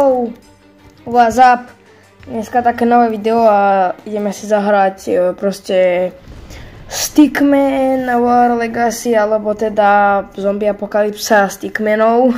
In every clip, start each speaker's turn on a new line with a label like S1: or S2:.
S1: Yo, what's up? Dneska také nové video a ideme si zahrať proste Stickman War Legacy, alebo teda Zombie Apocalypsa Stickmanov.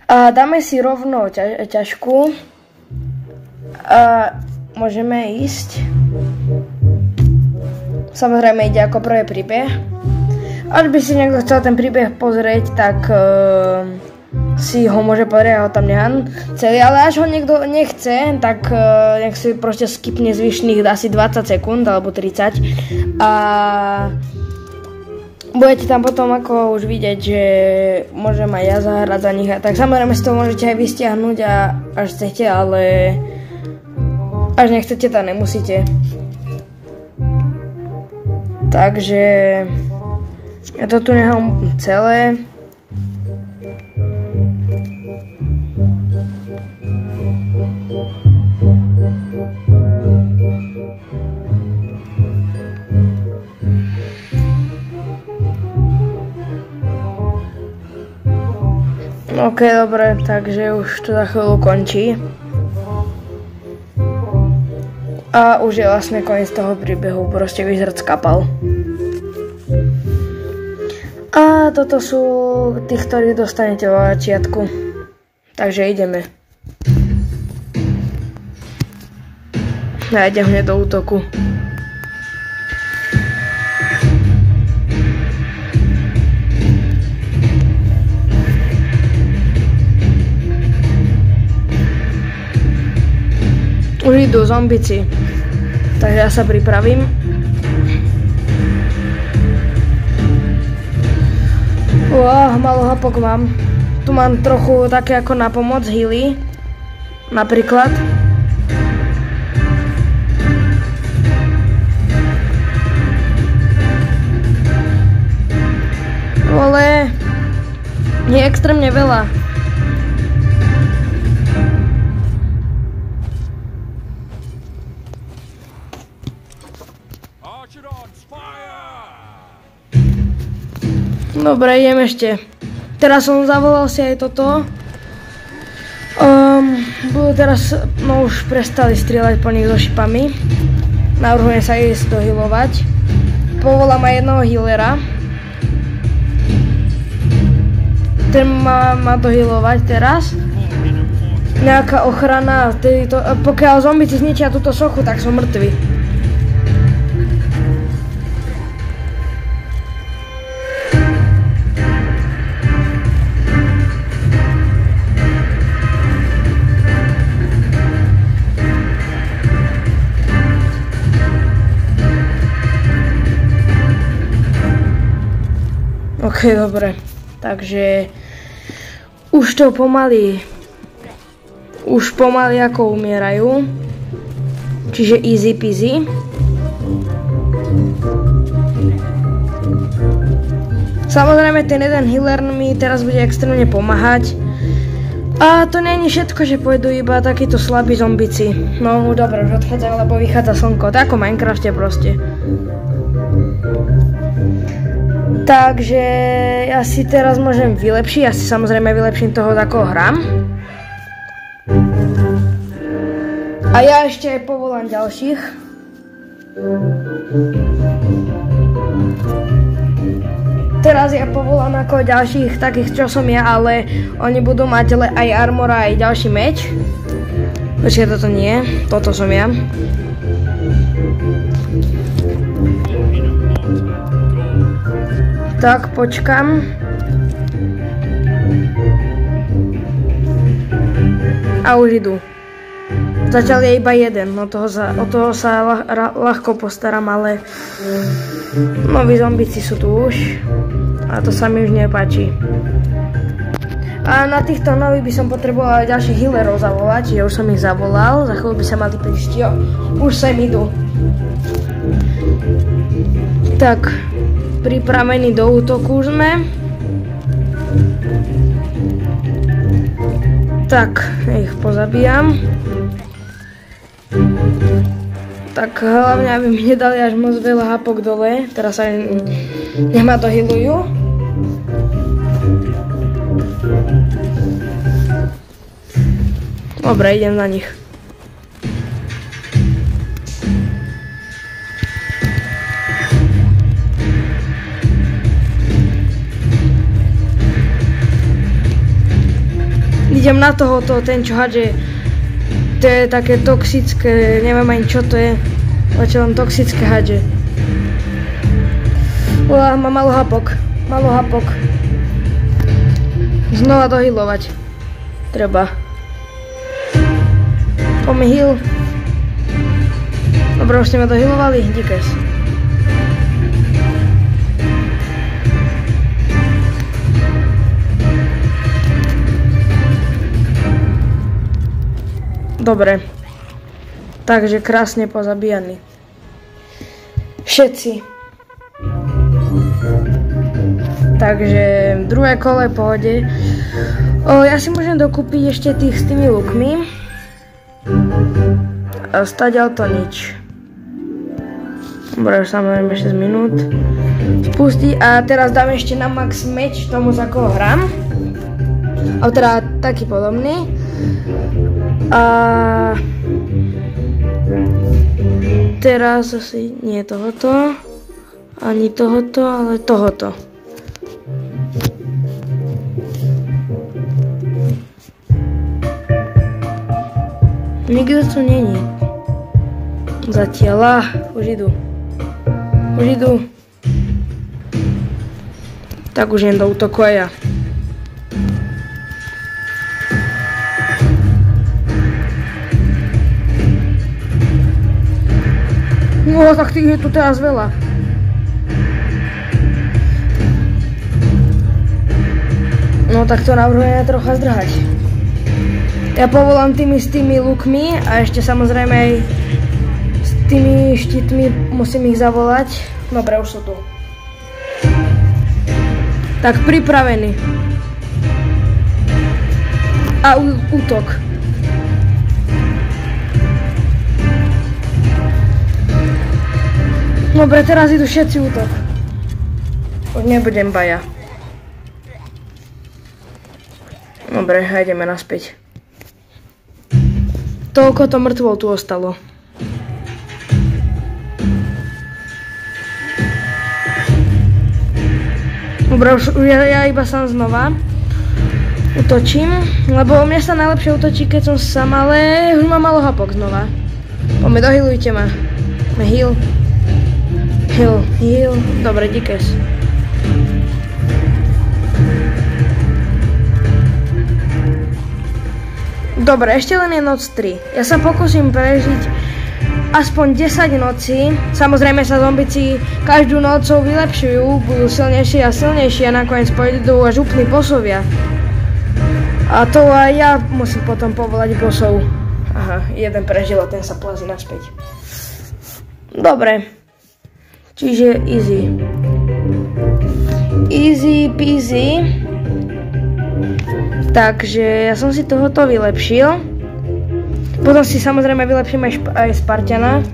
S1: A dáme si rovno ťažku. A môžeme ísť. Samozrejme ide ako prvý príbeh. Až by si niekto chcel ten príbeh pozrieť, tak si ho môže pozrieť, ja ho tam nechám celý, ale až ho niekto nechce, tak nech si proste skipne zvyšných asi 20 sekúnd alebo 30 a budete tam potom ako už vidieť, že môžem aj ja zahrať za nich, tak samozrejme si to môžete aj vystiahnuť a až chcete, ale až nechcete, tak nemusíte. Takže ja to tu nechám celé. OK, dobre, takže už to za chvíľu končí. A už je vlastne koniec toho príbehu, proste vyzrckapal. A toto sú tí, ktorí dostanete vo začiatku. Takže ideme. Ja idem hneď do útoku. Už idú zombici. Takže ja sa pripravím. Malo hapok mám. Tu mám trochu také ako na pomoc healy. Napríklad. Ale nie je extrémne veľa. Dobre, idem ešte. Teraz som zavolal si aj toto. Budú teraz, no už prestali strieľať po nich so šipami. Navrhujem sa ísť dohealovať. Povolám aj jednoho healera. Ten má dohealovať teraz. Nejaká ochrana, pokiaľ zombici zničia túto sochu, tak som mŕtvy. OK, dobre, takže už pomaly ako umierajú, čiže easy peasy. Samozrejme ten jeden healer mi teraz bude extrémne pomáhať a to nie je všetko, že pôjdu iba takíto slabí zombici. No dobre, už odchádzajú, lebo vychádza slnko, tak ako v Minecrafte proste. Takže ja si teraz môžem vylepšiť, ja si samozrejme vylepším toho, ako hrám. A ja ešte aj povolám ďalších. Teraz ja povolám ako ďalších takých, čo som ja, ale oni budú mať aj armora, aj ďalší meč. Počkaj, toto nie, toto som ja. Tak, počkám. A už idú. Zatiaľ je iba jeden, o toho sa ľahko postaram, ale noví zombici sú tu už. A to sa mi už nepáči. A na týchto nových by som potreboval ďalších healerov zavolať, čiže už som ich zavolal. Za chvíľu by sa mali prísť, jo. Už sem idú. Tak. Pripravení do útoku sme. Tak, ich pozabíjam. Tak hlavne, aby mi nedali až moc veľa hapok dole. Teraz sa nech ma dohealujú. Dobre, idem na nich. Idem na tohoto, ten čo hadže. To je také toxické, neviem ani čo to je. Ale čo len toxické hadže. Má malo hapok. Znova dohylovať. Treba. Poďme heal. Dobre, už ste ma dohylovali? Díkes. Dobre. Takže krásne pozabíjani. Všetci. Takže druhé kolo je v pohode. Ja si môžem dokúpiť ešte tých s tými lukmi. A stadiaľ to nič. Dobre, samozrejme 6 minút. Spustiť a teraz dáme ešte na max meč tomu, za koho hrám. A teda taký podobný. A teraz asi nie tohoto. Ani tohoto, ale tohoto. Nikto tu není. Zatiaľ. Už idú. Tak už idem do útoku aj ja. No, tak tých je tu teraz veľa. No, tak to navrhujem trocha zdrhať. Ja povolám s tými lukmi a ešte samozrejme aj s tými štítmi musím ich zavolať. Dobre, už sú tu. Tak pripravení. A útok. Dobre, teraz idú všetci útok. Už nebudem baja. Dobre, ideme naspäť. Toľko to mŕtvol tu ostalo. Dobre, už ja iba sám znova utočím, lebo mne sa najlepšie utočí, keď som sám, ale už mám malo hapok znova. Poďme, dohylujte ma. Heal. Dobre, díkes. Dobre, ešte len je noc 3. Ja sa pokúsim prežiť aspoň 10 nocí. Samozrejme sa zombici každú nocou vylepšujú, budú silnejšie a silnejšie a nakoniec pôjdu až úplný bossovia. A to aj ja musím potom povolať bossov. Aha, jeden prežil a ten sa plazí naspäť. Dobre. Čiže easy. Easy peasy. Takže ja som si tohoto vylepšil. Potom si samozrejme vylepším aj Spartana.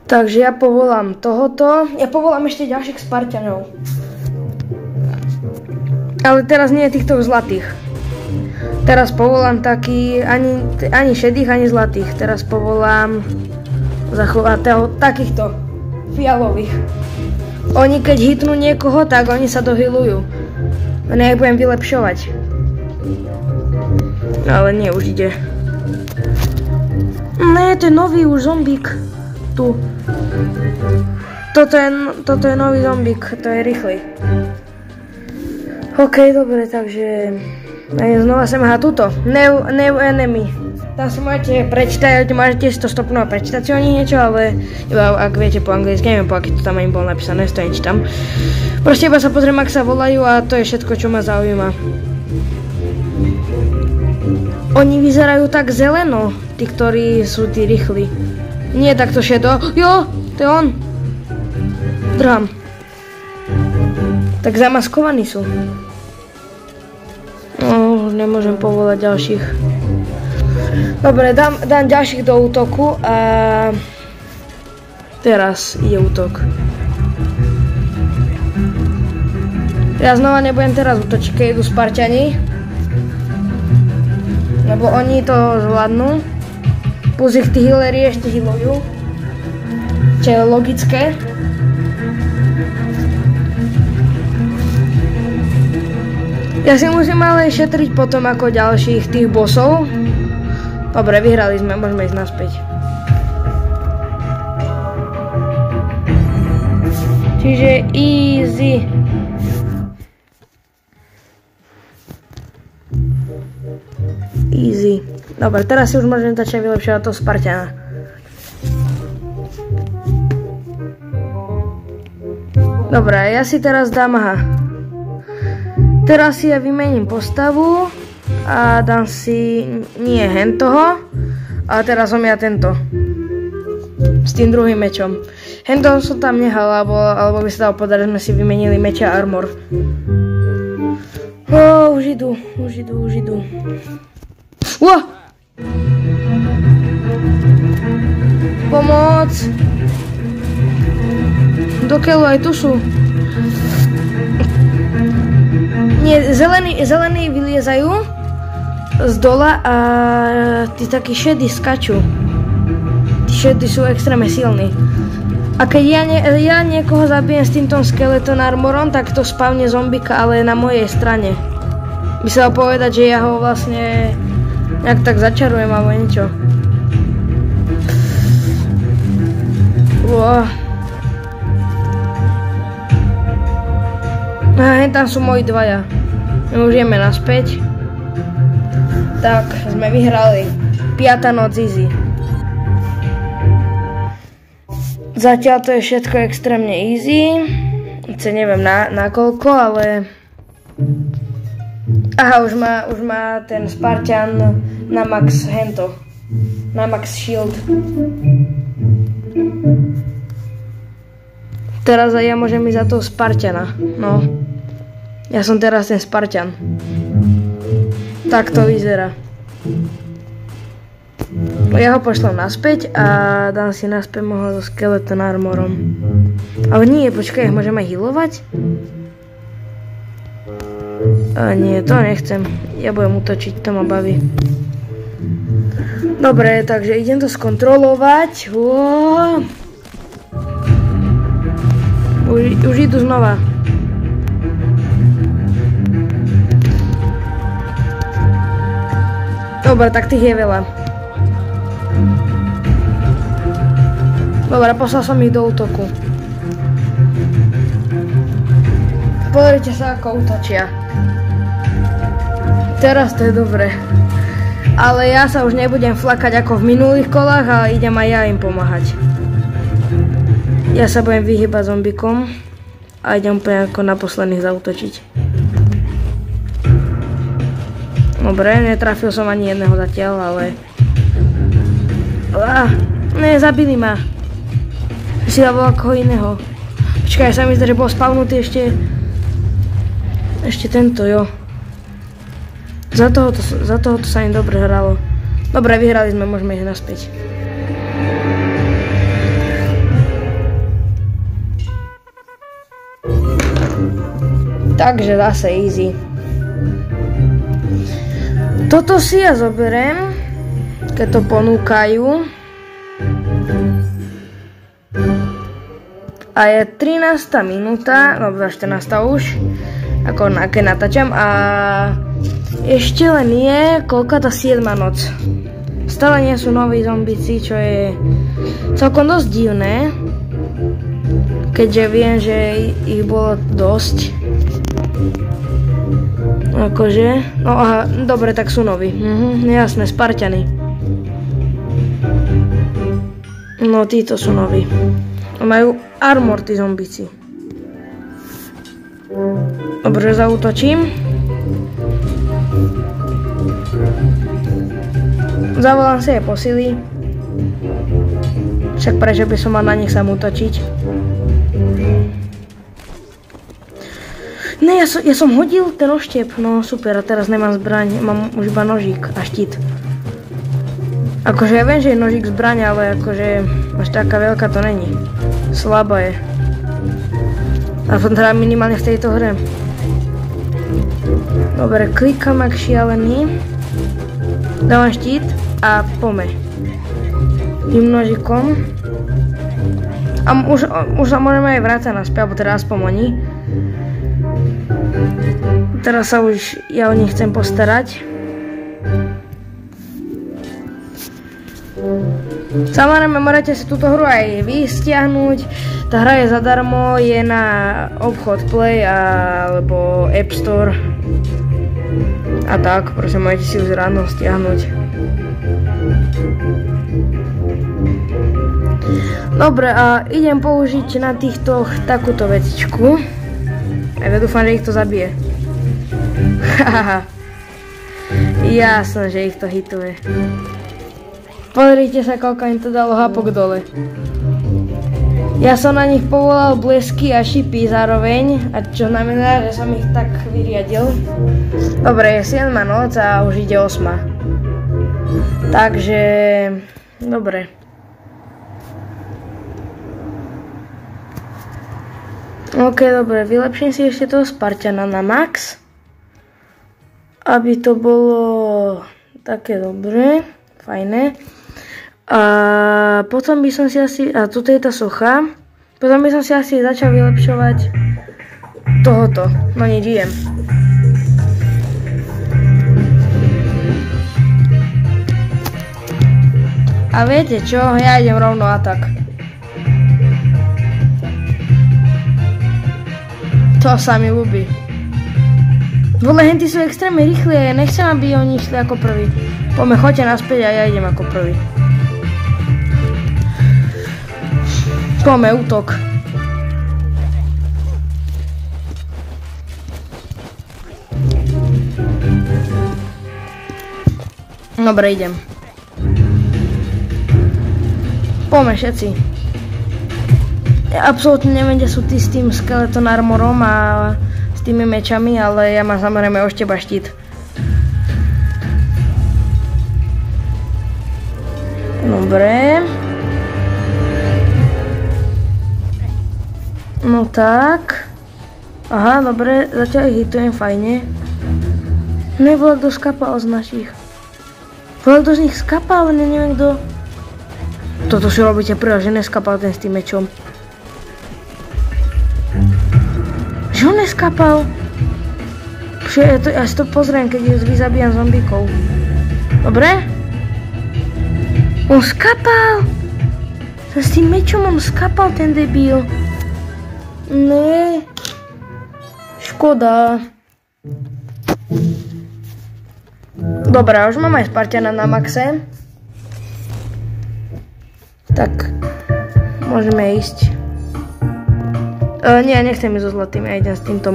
S1: Takže ja povolám tohoto. Ja povolám ešte ďalších Spartanov. Ale teraz nie je týchto zlatých. Teraz povolám taký, ani šedých, ani zlatých. Teraz povolám takýchto fialových. Oni keď hitnú niekoho, tak oni sa dohylujú. No ja ich budem vylepšovať. Ale nie, už ide. Ne, to je nový už zombík. Tu. Toto je nový zombík, to je rýchly. OK, dobre, takže znova sem tuto. New enemy. Tam si môžete prečítať, môžete si to stopnúť a prečítať si o nich niečo, ale iba ak viete po anglicky, neviem po aký to tam im bolo napísané, to nečítam. Proste iba sa pozriem, ak sa volajú a to je všetko, čo ma zaujíma. Oni vyzerajú tak zeleno, tí, ktorí sú tí rýchli. Nie takto šedo. Jo, to je on. Drham. Tak zamaskovaní sú. No, nemôžem povolať ďalších. Dobre, dám ďalších do útoku a teraz ide útok. Ja znova nebudem teraz útočiť, keď idú Spartani. Lebo oni to zvládnu. Plus ich tí healeri ešte healujú. Čo je logické. Ja si musím ale šetriť potom ako ďalších tých bossov. Dobre, vyhrali sme, môžeme ísť naspäť. Čiže easy. Easy. Dobre, teraz si už môžem začať vylepšovať toho Spartana. Dobre, ja si teraz dám, teraz si ja vymením postavu a dám si nie hentoho, ale teraz som ja tento. S tým druhým mečom. Hento som tam nehal, alebo by sa dalo povedať, že sme si vymenili meče a armor. Už idú. Pomoc! Do keľu, aj tu sú. Nie, zelení vyliezajú z dola a tí takí šedí skačú. Tí šedí sú extrémne silní. A keď ja niekoho zabijem s týmto skeleton armorom, tak to spavne zombika, ale na mojej strane. By sa dalo povedať, že ja ho vlastne nejak tak začarujem alebo niečo. Tam sú moji dvaja. My už ideme naspäť. Tak, sme vyhrali. 5. noc easy. Zatiaľ to je všetko extrémne easy. Neviem na koľko, ale... Aha, už má ten Spartan na max hento. Na max shield. Teraz aj ja môžem ísť za toho Spartana. No. Ja som teraz ten Spartan. Tak to vyzerá. Ja ho pošlem naspäť a dám si naspäť mohol so skeleton armorom. Ale nie, počkaj, môžem aj healovať? A nie, to nechcem. Ja budem útočiť, to ma baví. Dobre, takže idem to skontrolovať. Už idú znova. Dobre, tak tých je veľa. Dobre, poslal som ich do útoku. Pozrite sa, ako útočia. Teraz to je dobré. Ale ja sa už nebudem flakať ako v minulých kolách, ale idem aj ja im pomáhať. Ja sa budem vyhýbať zombikom a idem úplne ako na posledných zaútočiť. Dobre, netrafil som ani jedného zatiaľ, ale... Ne, zabili ma. Si dával ako iného. Počkaj, sa mi zdá, že bol spavnutý ešte tento, jo. Za tohoto sa im dobre hralo. Dobre, vyhrali sme, môžeme ísť naspäť. Takže zase easy. Toto si ja zoberiem, keď to ponúkajú. A je 13. minúta, no 14. už, ako keď natáčam a ešte len je, koľka tá 7. noc. Stále nie sú noví zombici, čo je celkom dosť divné, keďže viem, že ich bolo dosť. Akože, no aha, dobre, tak sú noví. Jasné, Spartany. No, títo sú noví. Majú armor, tí zombici. Dobre, zaútočím. Zavolám si aj posily. Však prečo by som mal na nich sám útočiť? Ne, ja som hodil ten oštep. No super, a teraz nemám zbraň. Mám už iba nožík a štít. Akože ja viem, že je nožík zbraň, ale akože až taká veľká to není. Slabá je. Aspoň teda minimálne v tejto hre. Dobre, klikám jak šialený. Dávam štít a pome. Tým nožikom. A už sa môžeme aj vrácať naspäť, alebo teda aspoň oni. Teraz sa už ja o nich chcem postarať. Samozrejme, môžete si túto hru aj vy stiahnuť. Tá hra je zadarmo, je na obchod Play alebo App Store. A tak, prosím, môžete si už ráno stiahnuť. Dobre, a idem použiť na týchto takúto vecičku. A ja dúfam, že ich to zabije. Hahaha. Jasné, že ich to hituje. Pozrite sa, koľko im to dalo hapok dole. Ja som na nich povolal blesky a šipy zároveň, a čo znamená, že som ich tak vyriadil. Dobre, je 7. noc a už ide 8. Takže... dobre. OK, dobre, vylepším si ešte toho Spartana na max. Aby to bolo také dobré, fajné. A potom by som si asi, a tuto je tá socha, potom by som si asi začal vylepšovať tohoto, no nič, idem. A viete čo, ja idem rovno atak. To sa mi ľúbi. Vole, henty sú extrémne rýchli a ja nechcem, aby oni šli ako prvý. Poďme, choďte naspäť a ja idem ako prvý. Poďme, útok. Dobre, idem. Poďme všetci. Ja absolútne neviem, kde sú tí s tým skeleton armorom a s tými mečami, ale ja mám samozrejme od teba štít. Dobre. No tak. Aha, dobre, zatiaľ ich hitujem fajne. Nebolo, kto skapal z našich. Bolo, kto z nich skapal, ale neviem kto. Toto si robíte prvá, že neskapal ten s tým mečom. Že on neskapal? Ja si to pozriem, keď vyzabíjam zombíkov. Dobre? On skapal! S tým mečom on skapal, ten debil. Ne. Škoda. Dobre, už mám aj Spartana na maxe. Tak, môžeme ísť. Nie, nechcem ísť so zlatým, ja idem s týmto.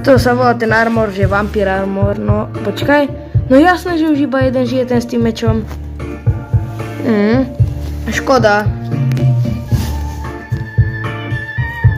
S1: To sa volá ten armor, že vampír armor, no počkaj. No jasné, že už iba jeden žije, ten s tým mečom. Škoda.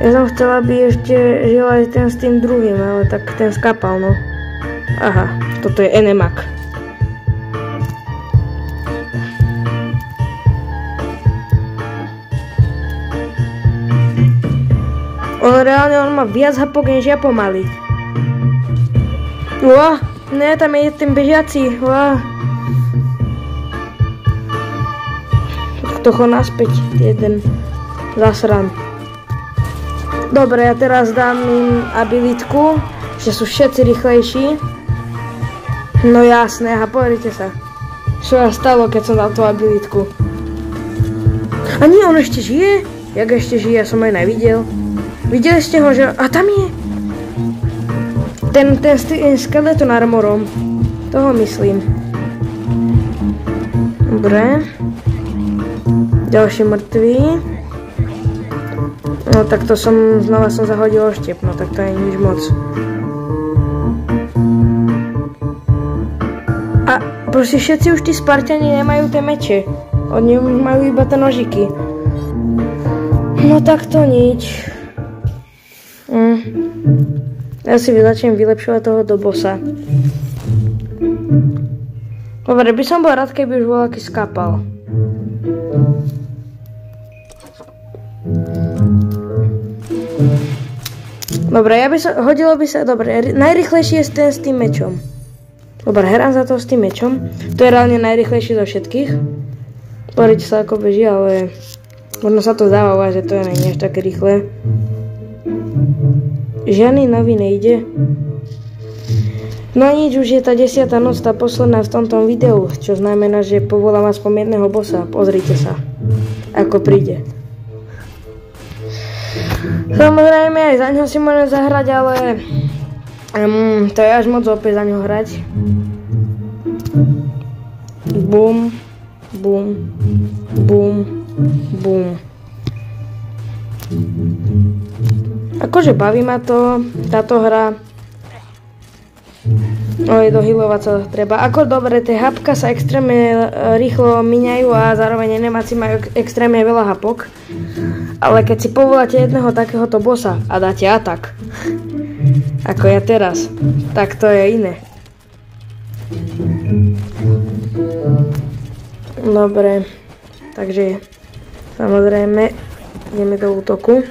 S1: Ja som chcela, aby ešte žil aj ten s tým druhým, ale tak ten skapal, no. Aha, toto je enemak. On má viac hapok, než ja pomaly. Ne, tam je ten bežiaci. To ho naspäť, jeden zasran. Dobre, ja teraz dám im abilitku, že sú všetci rýchlejší. No jasné, aha, pozrite sa. Čo sa stalo, keď som dal tú abilitku. A nie, on ešte žije? Jak ešte žije, ja som aj nevidel. Videli ste ho, že... A tam je! Ten skeleton armorom. Toho myslím. Dobre. Ďalší mŕtvý. No tak to znova som zahodil oštep, no tak to je nič moc. A proste všetci už tí Spartani nemajú tie meče. Oni majú iba tie nožiky. No tak to nič. Ja si začnem vylepšovať toho do bossa. Dobre, by som bol rád, keby už bol aký skapal. Dobre, hodilo by sa, dobre, najrýchlejší je ten s tým mečom. Dobre, hrám za to s tým mečom. To je reálne najrýchlejší zo všetkých. Pozrite sa ako beží, ale možno sa to zdá, že to je nie až také rýchle. Žiadny nový nejde. No nič, už je tá 10. noc, tá posledná v tomto videu, čo znamená, že povolám aspoň jedného bossa. Pozrite sa, ako príde. Samozrejme, aj za ňo si môžem zahrať, ale to je až moc opäť za ňo hrať. Bum, bum, bum, bum. Akože baví ma to, táto hra. Oj, dohylovať sa treba. Ako dobre, tie hapka sa extrémne rýchlo míňajú a zároveň nemáci majú extrémne veľa hapok. Ale keď si povoláte jedného takéhoto bossa a dáte atak, ako ja teraz, tak to je iné. Dobre, takže samozrejme ideme do útoku.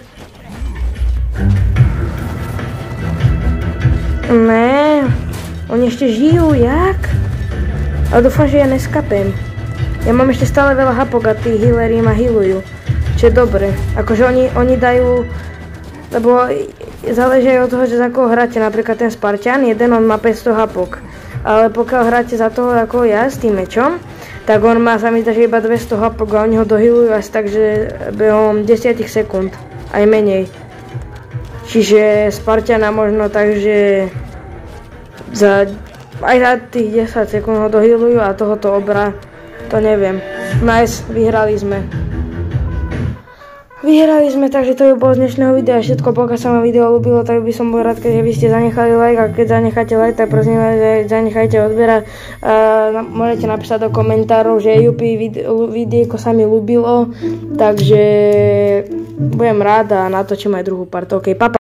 S1: Ne, oni ešte žijú, jak? Ale dúfam, že ja neskapem. Ja mám ešte stále veľa hapok a tí healery ma healujú. Čo je dobre. Akože oni dajú, lebo záleží aj od toho, že za koho hráte. Napríklad ten Spartan, jeden on má 500 hapok. Ale pokiaľ hráte za toho ako ja s tým mečom, tak on má, sa mi zdá, že iba 200 hapok a oni ho dohealujú asi tak, že behom 10 sekúnd. Aj menej. Čiže Spartana možno tak, že aj za tých 10 sekúnd ho dohealujú a tohoto obra, to neviem. Nice, vyhrali sme. Takže to je bolo z dnešného videa všetko. Pokiaľ sa vám video ľúbilo, tak by som bol rád, keď by ste zanechali like, a keď zanecháte like, tak prosím vás, že zanechajte odber. Môžete napísať do komentárov, že videjko sa mi ľúbilo, takže budem rád a natočím aj druhú part. OK, papa.